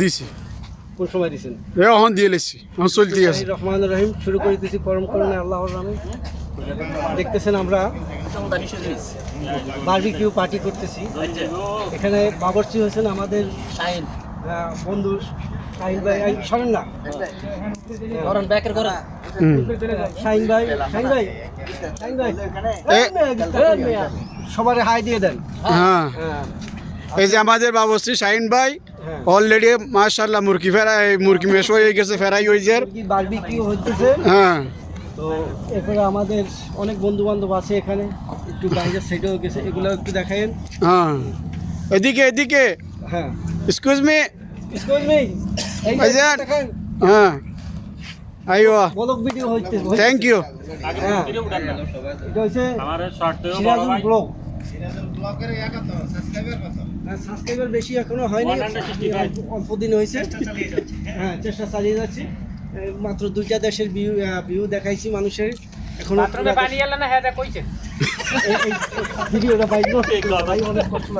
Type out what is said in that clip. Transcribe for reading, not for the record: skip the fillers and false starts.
দিছি কোন সময় দিছেন? এখন দিয়ে লেছি এখন চলতে আছে রহমান রহিম শুরু করে দিয়েছি পরম করুণা আল্লাহর নামে। দেখতেছেন আমরা বারবিকিউ পার্টি করতেছি। এখানে বাবরচি হয়েছেন আমাদের বন্ধু শাহিন ভাই। শোনেন না শাহিন ভাই, শাহিন ভাই, শাহিন ভাই, সবার হাই দিয়ে দেন। হ্যাঁ হ্যাঁ এই যে আমাদের বাবুশ্রী শাহিন ভাই হ্যাঁ, অলরেডি মাশাআল্লাহ মুরগি ফেরাই মুরগি মেশ হয়ে গেছে ফেরাই হয়েছে বারবিকিউ হচ্ছে। হ্যাঁ তো এরপরে আমাদের অনেক বন্ধু বান্ধব আছে এখানে, একটু বাইরের সাইডেও গেছে, এগুলো একটু দেখায়েন। হ্যাঁ এদিকে এদিকে হ্যাঁ এক্সকিউজ মি এক্সকিউজ মি, এই যে ভাইজান। দেখেন হ্যাঁ আইওয়া ব্লগ ভিডিও হচ্ছে। থ্যাংক ইউ হ্যাঁ এটা হচ্ছে সিরাজুল ব্লগ। সাবস্ক্রাইবার বেশি এখনো হয়নি, অল্প দিন হয়েছে। হ্যাঁ চেষ্টা চালিয়ে যাচ্ছি। মাত্র 2টা দেশের ভিউ দেখাইছি মানুষের। এখন ভিডিওটা পাইলো ভাই, অনেক কষ্ট লাগে।